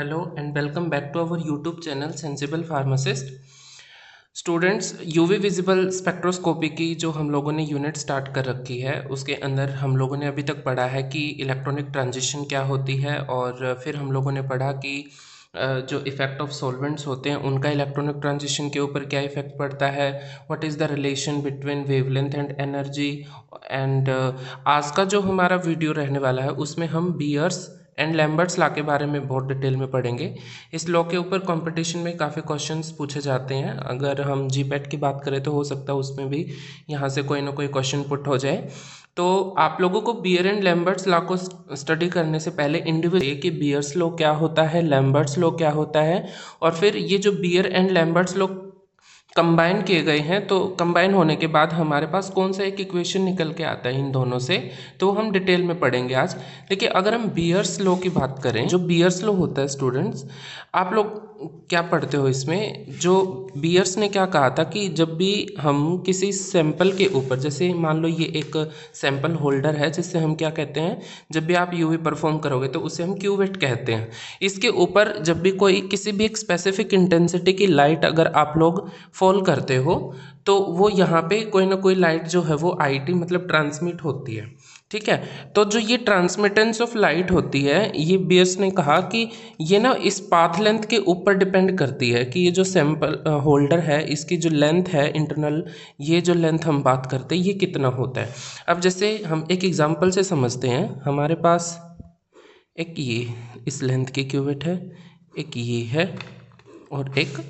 Hello and welcome back to our YouTube channel sensible pharmacist. Students, UV visible spectroscopy की जो हम लोगों ने यूनिट स्टार्ट कर रखी है उसके अंदर हम लोगों ने अभी तक पढ़ा है कि इलेक्ट्रॉनिक ट्रांजिशन क्या होती है, और फिर हम लोगों ने पढ़ा कि जो इफ़ेक्ट ऑफ सॉल्वेंट्स होते हैं उनका इलेक्ट्रॉनिक ट्रांजिशन के ऊपर क्या इफ़ेक्ट पड़ता है, what is the relation between wavelength and energy. And आज का जो हमारा वीडियो रहने वाला है उसमें हम बियर्स एंड लैम्बर्ट्स लॉ के बारे में बहुत डिटेल में पढ़ेंगे। इस लॉ के ऊपर कंपटीशन में काफ़ी क्वेश्चंस पूछे जाते हैं। अगर हम जीपैट की बात करें तो हो सकता है उसमें भी यहाँ से कोई ना कोई क्वेश्चन पुट हो जाए। तो आप लोगों को बियर एंड लैम्बर्ट्स लॉ को स्टडी करने से पहले इंडिविजुअल कि बियर्स लॉ क्या होता है, लैम्बर्ट्स लॉ क्या होता है, और फिर ये जो Beer and Lambert's law combine किए गए हैं तो कंबाइन होने के बाद हमारे पास कौन सा एक इक्वेशन निकल के आता है इन दोनों से, तो हम डिटेल में पढ़ेंगे आज। देखिए, अगर हम बियर्स लॉ की बात करें, जो बियर्स लॉ होता है स्टूडेंट्स, आप लोग क्या पढ़ते हो इसमें, जो बियर्स ने क्या कहा था कि जब भी हम किसी सैंपल के ऊपर, जैसे मान लो ये एक सैंपल होल्डर है जिससे हम क्या कहते हैं, जब भी आप यूवी परफॉर्म करोगे तो उसे हम क्यूवेट कहते हैं। इसके ऊपर जब भी कोई किसी भी एक स्पेसिफिक इंटेंसिटी की लाइट अगर आप लोग फॉल करते हो तो वो यहाँ पे कोई ना कोई लाइट जो है वो आईटी मतलब ट्रांसमिट होती है। ठीक है, तो जो ये ट्रांसमिटेंस ऑफ लाइट होती है, ये बियर्स ने कहा कि ये ना इस पाथ लेंथ के ऊपर डिपेंड करती है कि ये जो सैंपल होल्डर है इसकी जो लेंथ है इंटरनल, ये जो लेंथ हम बात करते हैं ये कितना होता है। अब जैसे हम एक एग्जांपल से समझते हैं, हमारे पास एक ये इस लेंथ की क्यूबिट है, एक ये है और एक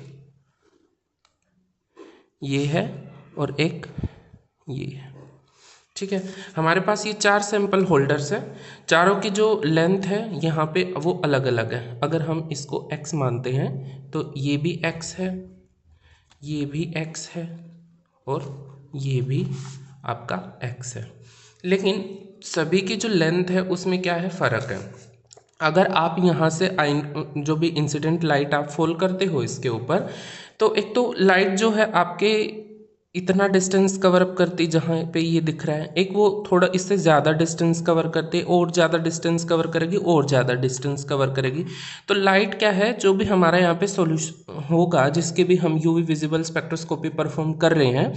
ये है और एक ये है। ठीक है, हमारे पास ये चार सैंपल होल्डर्स हैं, चारों की जो लेंथ है यहाँ पे वो अलग अलग है। अगर हम इसको x मानते हैं तो ये भी x है, ये भी x है और ये भी आपका x है, लेकिन सभी की जो लेंथ है उसमें क्या है, फ़र्क है। अगर आप यहाँ से जो भी इंसिडेंट लाइट आप फॉल करते हो इसके ऊपर, तो एक तो लाइट जो है आपके इतना डिस्टेंस कवर अप करती जहाँ पे ये दिख रहा है, एक वो थोड़ा इससे ज़्यादा डिस्टेंस कवर करते, और ज़्यादा डिस्टेंस कवर करेगी और ज़्यादा डिस्टेंस कवर करेगी। तो लाइट क्या है, जो भी हमारा यहाँ पे सॉल्यूशन होगा, जिसके भी हम यूवी विजिबल स्पेक्ट्रोस्कोपी परफॉर्म कर रहे हैं,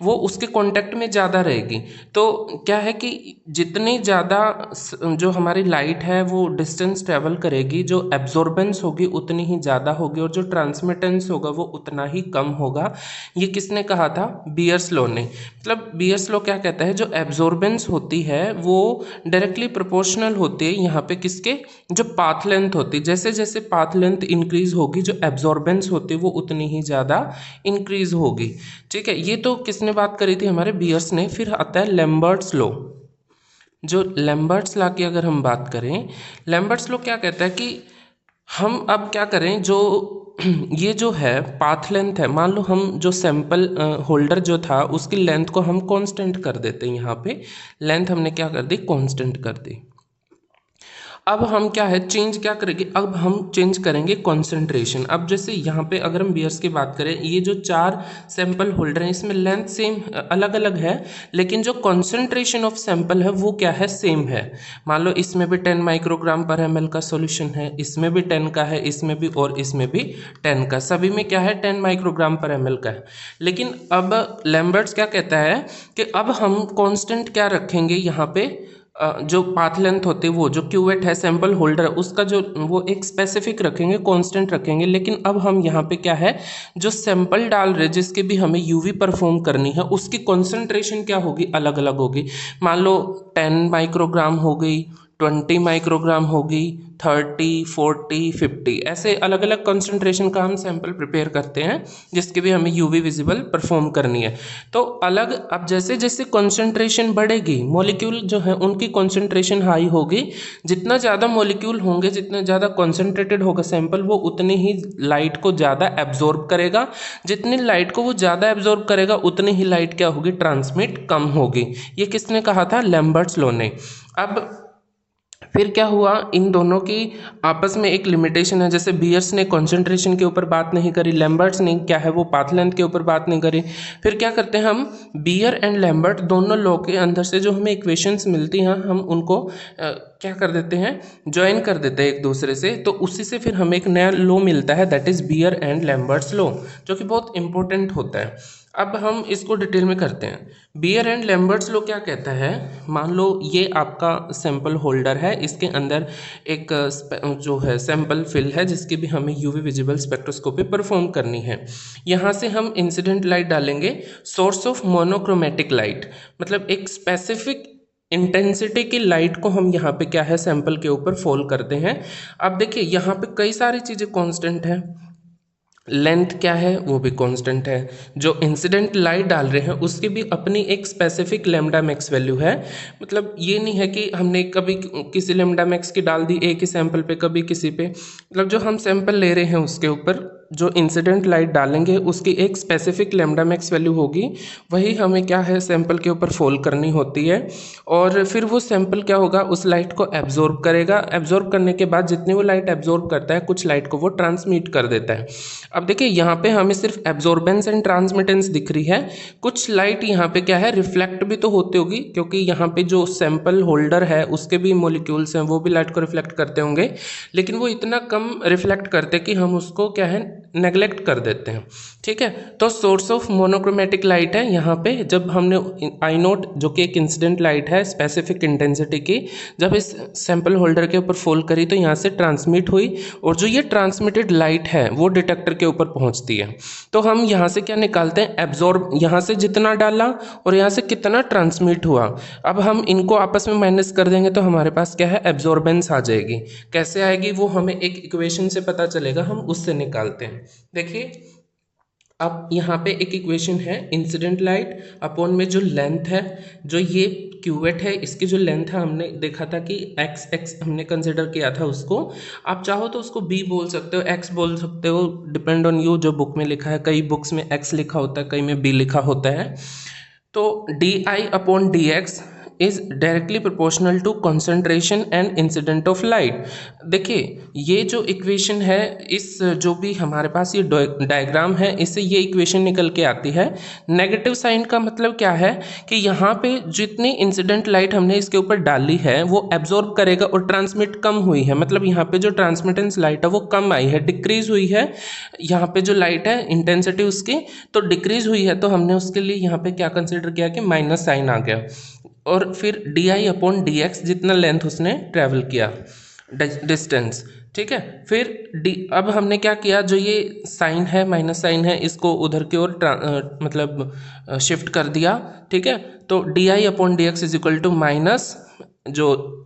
वो उसके कांटेक्ट में ज़्यादा रहेगी। तो क्या है कि जितनी ज़्यादा जो हमारी लाइट है वो डिस्टेंस ट्रेवल करेगी, जो एब्जॉर्बेंस होगी उतनी ही ज़्यादा होगी और जो ट्रांसमिटेंस होगा वो उतना ही कम होगा। ये किसने कहा था, बियर्स लॉ ने। मतलब बियर्स लॉ क्या कहता है, जो एब्जॉर्बेंस होती है वो डायरेक्टली प्रोपोर्शनल होती है यहाँ पे किसके, जो पाथ लेंथ होती है। जैसे जैसे पाथ लेंथ इंक्रीज होगी, जो एब्जॉर्बेंस होती है वो उतनी ही ज़्यादा इंक्रीज होगी। ठीक है, ये तो किसने बात करी थी, हमारे बियर्स ने। फिर आता है लैम्बर्ट्स लॉ। जो लैम्बर्ट्स लॉ की अगर हम बात करें, लैम्बर्ट्स लॉ क्या कहता है कि हम अब क्या करें, जो ये जो है पाथ लेंथ है, मान लो हम जो सैंपल होल्डर जो था उसकी लेंथ को हम कांस्टेंट कर देते हैं। यहाँ पे लेंथ हमने क्या कर दी, कांस्टेंट कर दी। अब हम क्या है, चेंज क्या करेंगे, अब हम चेंज करेंगे कंसंट्रेशन। अब जैसे यहाँ पे अगर हम बियर्स की बात करें, ये जो चार सैंपल होल्डर हैं इसमें लेंथ सेम अलग अलग है, लेकिन जो कंसंट्रेशन ऑफ सैंपल है वो क्या है, सेम है। मान लो इसमें भी 10 माइक्रोग्राम पर ml का सॉल्यूशन है, इसमें भी 10 का है, इसमें भी और इसमें भी 10 का, सभी में क्या है 10 माइक्रोग्राम पर ml का है। लेकिन अब लैम्बर्ट्स क्या कहता है कि अब हम कांस्टेंट क्या रखेंगे, यहाँ पे जो पाथ लेंथ होती है, वो जो क्यूवेट है सैंपल होल्डर उसका जो वो एक स्पेसिफिक रखेंगे, कांस्टेंट रखेंगे। लेकिन अब हम यहाँ पे क्या है, जो सैंपल डाल रहे जिसके भी हमें यूवी परफॉर्म करनी है उसकी कंसंट्रेशन क्या होगी, अलग अलग होगी। मान लो 10 माइक्रोग्राम हो गई, 20 माइक्रोग्राम होगी, 30, 40, 50, ऐसे अलग अलग कंसंट्रेशन का हम सैंपल प्रिपेयर करते हैं जिसके भी हमें यूवी विजिबल परफॉर्म करनी है। तो अलग, अब जैसे जैसे कंसंट्रेशन बढ़ेगी, मॉलिक्यूल जो है उनकी कंसंट्रेशन हाई होगी। जितना ज़्यादा मॉलिक्यूल होंगे, जितना ज़्यादा कंसंट्रेटेड होगा सैंपल, वो उतनी ही लाइट को ज़्यादा एब्जॉर्ब करेगा। जितनी लाइट को वो ज़्यादा एब्जॉर्ब करेगा उतनी ही लाइट क्या होगी, ट्रांसमिट कम होगी। ये किसने कहा था, लैम्बर्ट्स लॉ ने। अब फिर क्या हुआ, इन दोनों की आपस में एक लिमिटेशन है, जैसे बियर्स ने कॉन्सेंट्रेशन के ऊपर बात नहीं करी, लैम्बर्ट्स ने क्या है वो पाथ लेंथ के ऊपर बात नहीं करी। फिर क्या करते हैं हम, बियर एंड लैम्बर्ट दोनों लॉ के अंदर से जो हमें इक्वेशंस मिलती हैं हम उनको क्या कर देते हैं, ज्वाइन कर देते हैं एक दूसरे से, तो उसी से फिर हमें एक नया लॉ मिलता है, that is Beer and Lambert's law, जो कि बहुत इंपॉर्टेंट होता है। अब हम इसको डिटेल में करते हैं। बियर एंड लैम्बर्ट्स लॉ क्या कहता है, मान लो ये आपका सैंपल होल्डर है, इसके अंदर एक जो है सैंपल फिल है जिसकी भी हमें यूवी विजिबल स्पेक्ट्रोस्कोपी परफॉर्म करनी है। यहाँ से हम इंसिडेंट लाइट डालेंगे, सोर्स ऑफ मोनोक्रोमेटिक लाइट, मतलब एक स्पेसिफिक इंटेंसिटी की लाइट को हम यहाँ पे क्या है सैंपल के ऊपर फॉल करते हैं। अब देखिए यहाँ पे कई सारी चीज़ें कांस्टेंट हैं, लेंथ क्या है वो भी कांस्टेंट है, जो इंसिडेंट लाइट डाल रहे हैं उसकी भी अपनी एक स्पेसिफिक लैम्डा मैक्स वैल्यू है, मतलब ये नहीं है कि हमने कभी किसी लैम्डा मैक्स की डाल दी एक ही सैंपल पे कभी किसी पे, मतलब जो हम सैंपल ले रहे हैं उसके ऊपर जो इंसिडेंट लाइट डालेंगे उसकी एक स्पेसिफिक लैम्डा मैक्स वैल्यू होगी, वही हमें क्या है सैंपल के ऊपर फॉल करनी होती है। और फिर वो सैंपल क्या होगा उस लाइट को एब्जॉर्ब करेगा, एब्जॉर्ब करने के बाद जितनी वो लाइट एब्जॉर्ब करता है कुछ लाइट को वो ट्रांसमिट कर देता है। अब देखिए यहाँ पे हमें सिर्फ एब्जॉर्बेंस एंड ट्रांसमिटेंस दिख रही है, कुछ लाइट यहाँ पे क्या है रिफ्लेक्ट भी तो होती होगी, क्योंकि यहाँ पे जो सैंपल होल्डर है उसके भी मॉलिक्यूल्स हैं वो भी लाइट को रिफ्लेक्ट करते होंगे, लेकिन वो इतना कम रिफ्लेक्ट करते कि हम उसको क्या है नेग्लेक्ट कर देते हैं। ठीक है, तो सोर्स ऑफ मोनोक्रोमेटिक लाइट है यहाँ पे, जब हमने आई नोट जो कि एक इंसिडेंट लाइट है स्पेसिफिक इंटेंसिटी की, जब इस सैंपल होल्डर के ऊपर फॉल करी तो यहाँ से ट्रांसमिट हुई, और जो ये ट्रांसमिटेड लाइट है वो डिटेक्टर के ऊपर पहुँचती है। तो हम यहाँ से क्या निकालते हैं, एब्जॉर्ब यहाँ से जितना डाला और यहाँ से कितना ट्रांसमिट हुआ। अब हम इनको आपस में माइनस कर देंगे तो हमारे पास क्या है एब्जॉर्बेंस आ जाएगी। कैसे आएगी वो हमें एक इक्वेशन से पता चलेगा, हम उससे निकालते हैं। देखिए अब यहाँ पे एक इक्वेशन है, इंसिडेंट लाइट अपॉन में जो लेंथ है, जो ये क्यूवेट है इसकी जो लेंथ है हमने देखा था कि एक्स हमने कंसिडर किया था उसको, आप चाहो तो उसको बी बोल सकते हो, एक्स बोल सकते हो, डिपेंड ऑन यू जो बुक में लिखा है, कई बुक्स में एक्स लिखा होता है कई में बी लिखा होता है। तो d I upon d x is directly proportional to concentration and incident of light. देखिए ये जो इक्वेशन है, इस जो भी हमारे पास ये डायग्राम है इससे ये इक्वेशन निकल के आती है। नेगेटिव साइन का मतलब क्या है कि यहाँ पे जितनी इंसिडेंट लाइट हमने इसके ऊपर डाली है वो एब्जॉर्ब करेगा और ट्रांसमिट कम हुई है, मतलब यहाँ पे जो ट्रांसमिटेंस लाइट है वो कम आई है, डिक्रीज हुई है। यहाँ पे जो लाइट है इंटेंसिटी उसकी तो डिक्रीज हुई है, तो हमने उसके लिए यहाँ पे क्या कंसिडर किया कि माइनस साइन आ गया, और फिर D I upon d x जितना लेंथ उसने ट्रैवल किया डिस्टेंस। ठीक है, फिर डी अब हमने क्या किया, जो ये साइन है माइनस साइन है इसको उधर की ओर मतलब शिफ्ट कर दिया। ठीक है, तो d I upon d x is equal to minus जो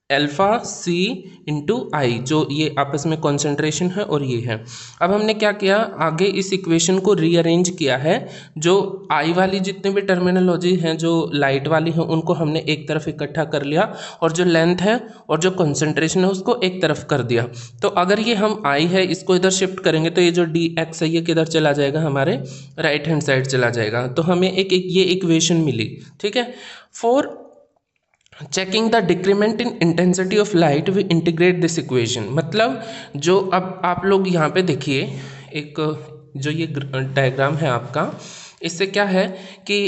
एल्फा सी इंटू आई, जो ये आपस में कॉन्सेंट्रेशन है और ये है। अब हमने क्या किया, आगे इस इक्वेशन को रीअरेंज किया है, जो आई वाली जितने भी टर्मिनोलॉजी हैं जो लाइट वाली हैं उनको हमने एक तरफ इकट्ठा कर लिया, और जो लेंथ है और जो कॉन्सेंट्रेशन है उसको एक तरफ कर दिया। तो अगर ये हम आई है इसको इधर शिफ्ट करेंगे तो ये जो डी एक्स है ये किधर चला जाएगा, हमारे राइट हैंड साइड चला जाएगा, तो हमें एक ये इक्वेशन मिली। ठीक है, for checking the decrement in intensity of light we integrate this equation, मतलब जो अब आप लोग यहाँ पे देखिए एक जो ये डायग्राम है आपका, इससे क्या है कि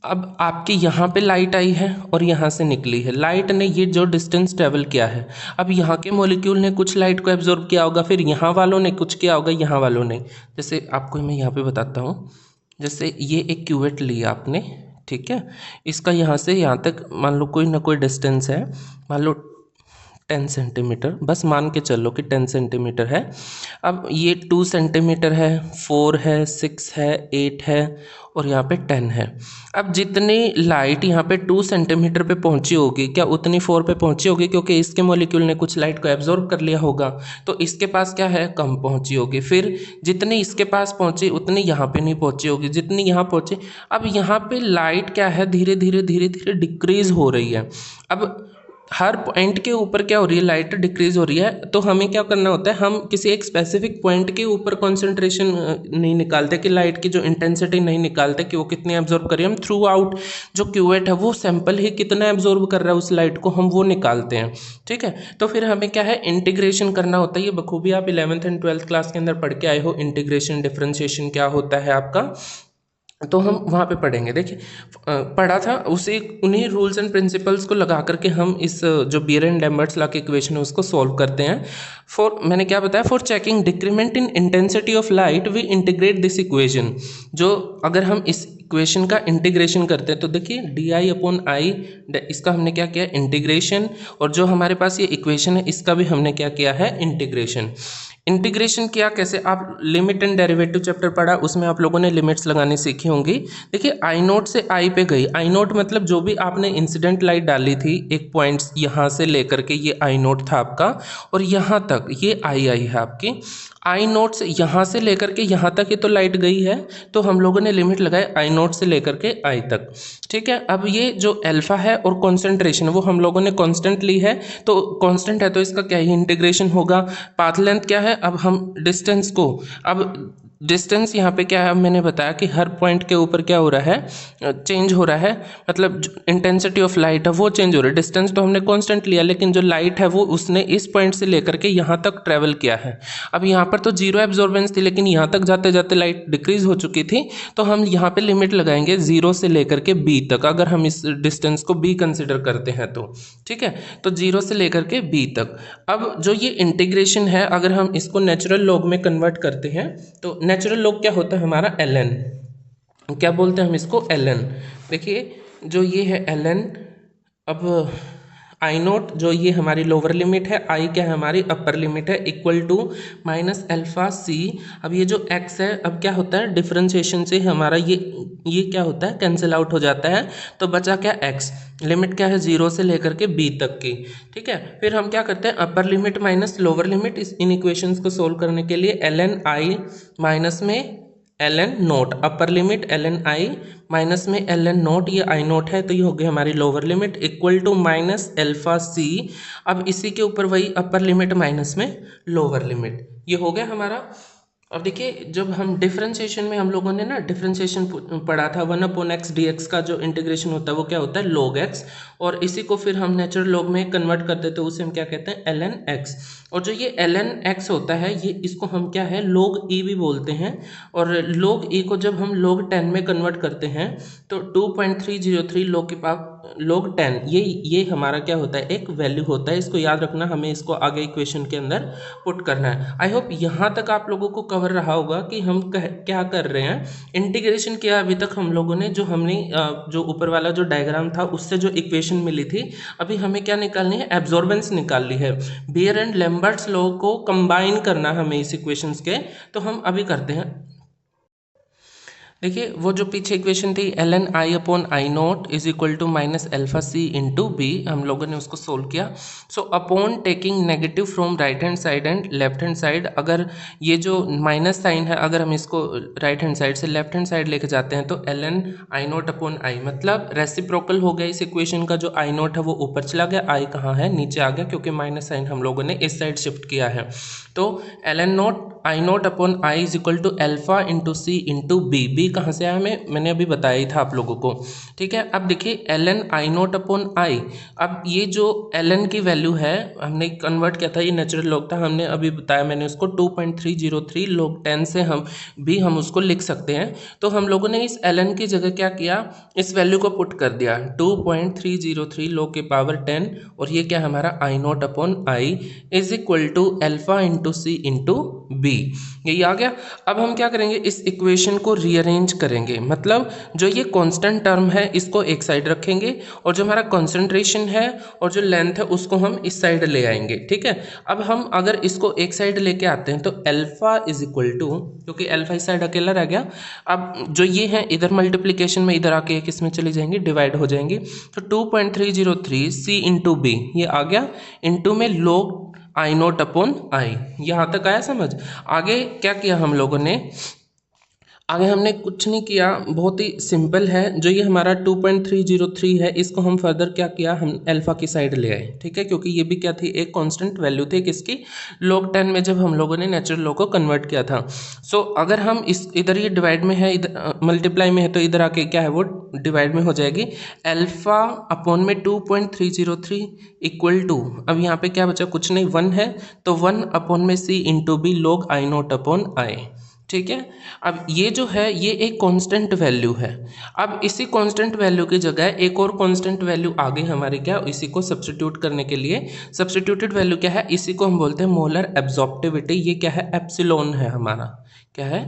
अब आपकी यहाँ पे लाइट आई है और यहाँ से निकली है, लाइट ने ये जो डिस्टेंस ट्रेवल किया है, अब यहाँ के मॉलिक्यूल ने कुछ लाइट को एब्जॉर्ब किया होगा, फिर यहाँ वालों ने कुछ किया होगा, यहाँ वालों ने, जैसे आपको मैं यहाँ पे बताता हूँ, जैसे ये एक क्यूवेट लिया आपने, ठीक है, इसका यहाँ से यहाँ तक मान लो कोई ना कोई डिस्टेंस है, मान लो 10 सेंटीमीटर, बस मान के चलो कि 10 सेंटीमीटर है। अब ये 2 सेंटीमीटर है, 4 है, 6 है, 8 है और यहाँ पे 10 है। अब जितनी लाइट यहाँ पे 2 सेंटीमीटर पे पहुँची होगी, क्या उतनी 4 पे पहुँची होगी, क्योंकि इसके मॉलिक्यूल ने कुछ लाइट को एब्जॉर्ब कर लिया होगा, तो इसके पास क्या है कम पहुँची होगी। फिर जितनी इसके पास पहुँची उतनी यहाँ पे नहीं पहुँची होगी, जितनी यहाँ पहुँची। अब यहाँ पे लाइट क्या है धीरे धीरे धीरे धीरे डिक्रीज हो रही है। अब हर पॉइंट के ऊपर क्या हो रही है, लाइट डिक्रीज हो रही है, तो हमें क्या करना होता है, हम किसी एक स्पेसिफिक पॉइंट के ऊपर कंसंट्रेशन नहीं निकालते कि लाइट की जो इंटेंसिटी नहीं निकालते कि वो कितनी एब्जॉर्ब करिए, हम थ्रू आउट जो क्यूवेट है वो सैंपल ही कितना एब्जॉर्ब कर रहा है उस लाइट को, हम वो निकालते हैं। ठीक है, तो फिर हमें क्या है, इंटीग्रेशन करना होता है। ये बखूबी आप 11th एंड 12th क्लास के अंदर पढ़ के आए हो, इंटीग्रेशन डिफरेंशिएशन क्या होता है आपका, तो हम वहाँ पे पढ़ेंगे। देखिए पढ़ा था उसी उन्हीं रूल्स एंड प्रिंसिपल्स को लगा करके हम इस जो बियर एंड लैम्बर्ट्स लॉ की इक्वेशन है उसको सॉल्व करते हैं। मैंने क्या बताया, for checking decrement in intensity of light we integrate this equation. जो अगर हम इस इक्वेशन का इंटीग्रेशन करते हैं तो देखिए di/i, इसका हमने क्या किया, इंटीग्रेशन, और जो हमारे पास ये इक्वेशन है इसका भी हमने क्या किया है, इंटीग्रेशन। इंटीग्रेशन किया कैसे, आप लिमिट एंड डेरिवेटिव चैप्टर पढ़ा, उसमें आप लोगों ने लिमिट्स लगानी सीखी होंगी। देखिए आई नोट से आई पे गई, आई नोट मतलब जो भी आपने इंसिडेंट लाइट डाली थी एक पॉइंट यहाँ से लेकर के, ये आई नोट था आपका, और यहाँ तक ये आई है आपकी। आई नोट से यहाँ से लेकर के यहाँ तक ही तो लाइट गई है, तो हम लोगों ने लिमिट लगाए आई नोट से लेकर के आई तक। ठीक है, अब ये जो अल्फा है और कॉन्सेंट्रेशन वो हम लोगों ने कांस्टेंट ली है, तो कांस्टेंट है तो इसका क्या ही इंटीग्रेशन होगा। पाथ लेंथ क्या है, अब हम डिस्टेंस को, अब डिस्टेंस यहाँ पे क्या है, मैंने बताया कि हर पॉइंट के ऊपर क्या हो रहा है, चेंज हो रहा है, मतलब इंटेंसिटी ऑफ लाइट है वो चेंज हो रहा है। डिस्टेंस तो हमने कांस्टेंट लिया, लेकिन जो लाइट है वो उसने इस पॉइंट से लेकर के यहाँ तक ट्रेवल किया है। अब यहाँ पर तो जीरो एब्जॉर्बेंस थी, लेकिन यहाँ तक जाते जाते लाइट डिक्रीज हो चुकी थी, तो हम यहाँ पे लिमिट लगाएंगे 0 से लेकर के b तक, अगर हम इस डिस्टेंस को b कंसिडर करते हैं तो। ठीक है, तो 0 से लेकर के b तक। अब जो ये इंटीग्रेशन है, अगर हम इसको नेचुरल लॉग में कन्वर्ट करते हैं तो नेचुरल लॉग क्या होता है हमारा, ln, क्या बोलते हैं हम इसको, ln। देखिए जो ये है ln, अब आई नोट जो ये हमारी लोअर लिमिट है, आई क्या है हमारी अपर लिमिट है, equal to minus alpha C. अब ये जो x है, अब क्या होता है, डिफरेंशिएशन से हमारा ये क्या होता है, कैंसिल आउट हो जाता है, तो बचा क्या, x। लिमिट क्या है, 0 से लेकर के b तक की। ठीक है, फिर हम क्या करते हैं, upper limit minus lower limit, इन इक्वेशंस को सोल्व करने के लिए ln i माइनस में ln naught, upper limit ln i minus में ln नोट, ये आई नोट है तो ये हो गई हमारी lower limit, equal to minus alpha C. अब इसी के ऊपर वही अपर लिमिट माइनस में लोअर लिमिट, ये हो गया हमारा। अब देखिए जब हम डिफरेंशिएशन में हम लोगों ने ना डिफरेंशिएशन पढ़ा था, 1/x dx का जो इंटीग्रेशन होता है वो क्या होता है, log x, और इसी को फिर हम नेचुरल लॉग में कन्वर्ट कर देते हैं, उसे हम क्या कहते हैं, ln x। और जो ये ln x होता है, ये इसको हम क्या है, log e भी बोलते हैं, और log e को जब हम log 10 में कन्वर्ट करते हैं तो 2.303 log के पास log 10, ये हमारा क्या होता है, एक वैल्यू होता है। इसको याद रखना, हमें इसको आगे इक्वेशन के अंदर पुट करना है। आई होप यहाँ तक आप लोगों को कवर रहा होगा कि हम क्या कर रहे हैं। इंटीग्रेशन किया अभी तक हम लोगों ने, जो हमने जो ऊपर वाला जो डायग्राम था उससे जो इक्वेशन मिली थी, अभी हमें क्या निकालनी है, एब्जॉर्बेंस निकालनी है। बियर एंड लैम्बर्ट्स लॉ को कंबाइन करना हमें इस इक्वेशंस के, तो हम अभी करते हैं। देखिए वो जो पीछे इक्वेशन थी ln i/i naught is equal to minus alpha c into b, हम लोगों ने उसको सोल्व किया। So upon taking negative from right hand side and left hand side, अगर ये जो माइनस साइन है अगर हम इसको राइट हैंड साइड से लेफ्ट हैंड साइड लेके जाते हैं तो ln i naught upon i, मतलब रेसिप्रोकल हो गया इस इक्वेशन का। जो i नोट है वो ऊपर चला गया, i कहाँ है, नीचे आ गया, क्योंकि माइनस साइन हम लोगों ने इस साइड शिफ्ट किया है। तो ln naught I naught upon I is equal to alpha into C into b. B कहाँ से आया मैंने अभी बताया ही था आप लोगों को। ठीक है, अब देखिए ln आई नोट अपॉन आई, अब ये जो ln की वैल्यू है हमने कन्वर्ट किया था, ये नेचुरल लॉग था, हमने अभी बताया मैंने उसको 2.303 log 10 से हम उसको लिख सकते हैं। तो हम लोगों ने इस ln की जगह क्या किया, इस वैल्यू को पुट कर दिया 2.303 log के पावर 10, और ये क्या हमारा I naught upon I is equal to alpha into C into B, यही आ गया। अब हम क्या करेंगे, इस इक्वेशन को रीअरेंज करेंगे, मतलब जो ये कांस्टेंट टर्म है इसको एक साइड रखेंगे, और जो हमारा कंसंट्रेशन है और जो लेंथ है उसको हम इस साइड ले आएंगे। ठीक है, अब हम अगर इसको एक साइड लेके आते हैं तो अल्फा इज इक्वल टू, क्योंकि अल्फा इस साइड अकेला रह गया, अब जो ये है इधर मल्टीप्लीकेशन में इधर आके किस में चली जाएंगी, डिवाइड हो जाएंगी। तो 2.303 सी इंटू बी ये आ गया, इंटू में log I naught upon I. यहाँ तक आया समझ। आगे क्या किया हम लोगों ने, आगे हमने कुछ नहीं किया, बहुत ही सिंपल है। जो ये हमारा 2.303 है, इसको हम फर्दर क्या किया, हम अल्फ़ा की साइड ले आए, ठीक है, क्योंकि ये भी क्या थी, एक कांस्टेंट वैल्यू थी किसकी, log 10 में जब हम लोगों ने नेचुरल लॉग को कन्वर्ट किया था। सो अगर हम इस इधर ये डिवाइड में है, इधर मल्टीप्लाई में है, तो इधर आके क्या है वो डिवाइड में हो जाएगी। अल्फ़ा अपॉन में 2.303 इक्वल टू, अब यहाँ पे क्या बचा, कुछ नहीं, 1 है, तो 1 अपॉन में c into b log I naught upon I, ठीक है। अब ये जो है ये एक कांस्टेंट वैल्यू है। अब इसी कांस्टेंट वैल्यू की जगह एक और कांस्टेंट वैल्यू आ गई हमारे, क्या, इसी को सब्स्टिट्यूट करने के लिए। सब्स्टिट्यूटेड वैल्यू क्या है, इसी को हम बोलते हैं मोलर एब्जॉर्प्टिविटी। ये क्या है, एप्सिलॉन है हमारा, क्या है,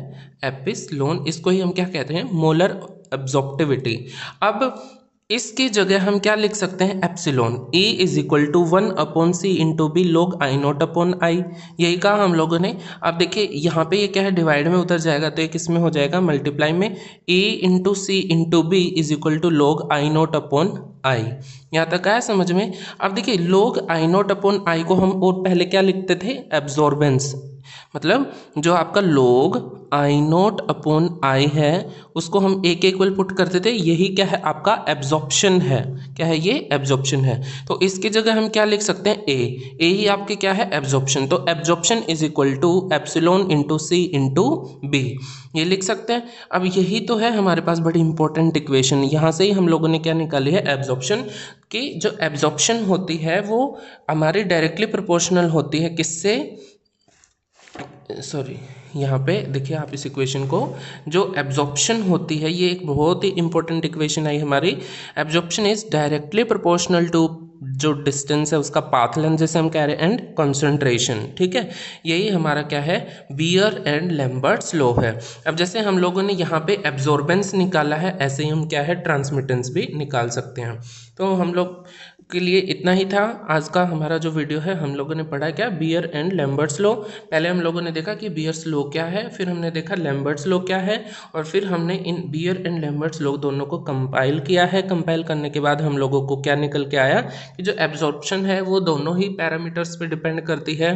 एप्सिलॉन। इसको ही हम क्या कहते हैं, मोलर एब्जॉर्प्टिविटी। अब इसकी जगह हम क्या लिख सकते हैं, epsilon. E is equal to 1 upon c into b log I naught upon I, यही कहा हम लोगों ने। अब देखिए यहाँ पे ये क्या है, डिवाइड में उतर जाएगा, तो ये किस में हो जाएगा, मल्टीप्लाई में। E into C into b is equal to log I naught upon I. यहाँ तक आया समझ में। अब देखिए log I naught upon I को हम और पहले क्या लिखते थे, एब्जॉर्बेंस, मतलब जो आपका log आई नोट अपॉन आई है उसको हम एक इक्वल पुट करते थे, यही क्या है, आपका एब्जॉर्प्शन है। क्या है ये, एब्जॉर्प्शन है। तो इसकी जगह हम क्या लिख सकते हैं, ए ही आपके क्या है, एब्जॉर्प्शन। तो absorption is equal to epsilon into C into b, ये लिख सकते हैं। अब यही तो है हमारे पास बड़ी इंपॉर्टेंट इक्वेशन, यहाँ से ही हम लोगों ने क्या निकाली है, एब्जॉर्प्शन की। जो एब्जॉर्प्शन होती है वो हमारी डायरेक्टली प्रोपोर्शनल होती है किससे, सॉरी, यहाँ पे देखिए आप इस इक्वेशन को, जो एब्जॉर्प्शन होती है, ये एक बहुत ही इंपॉर्टेंट इक्वेशन आई हमारी। Absorption is directly proportional to जो डिस्टेंस है उसका पाथ लेंथ, जैसे हम कह रहे हैं, एंड कंसंट्रेशन, ठीक है। यही हमारा क्या है, बियर एंड लैम्बर्ट्स लॉ है। अब जैसे हम लोगों ने यहाँ पे एब्जॉर्बेंस निकाला है, ऐसे ही हम क्या है, ट्रांसमिटेंस भी निकाल सकते हैं। तो हम लोग के लिए इतना ही था आज का हमारा जो वीडियो है। हम लोगों ने पढ़ा क्या, बियर एंड लैम्बर्ट्स लॉ। पहले हम लोगों ने देखा कि बियर्स लॉ क्या है, फिर हमने देखा लैम्बर्ट्स लॉ क्या है, और फिर हमने इन बियर एंड लैम्बर्ट्स लॉ दोनों को कंपाइल किया है। कंपाइल करने के बाद हम लोगों को क्या निकल के आया कि जो एब्जॉर्प्शन है वो दोनों ही पैरामीटर्स पे डिपेंड करती है,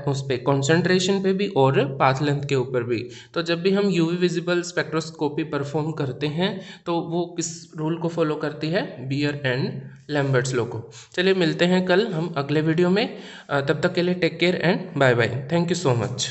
उस पर कॉन्सेंट्रेशन पे भी और पाथ लेंथ के ऊपर भी। तो जब भी हम यूवी विजिबल स्पेक्ट्रोस्कोपी परफॉर्म करते हैं तो वो किस रूल को फॉलो करती है, बियर एंड लैम्बर्ट्स लॉ को। चलिए मिलते हैं कल हम अगले वीडियो में, तब तक के लिए take care and bye bye. Thank you so much.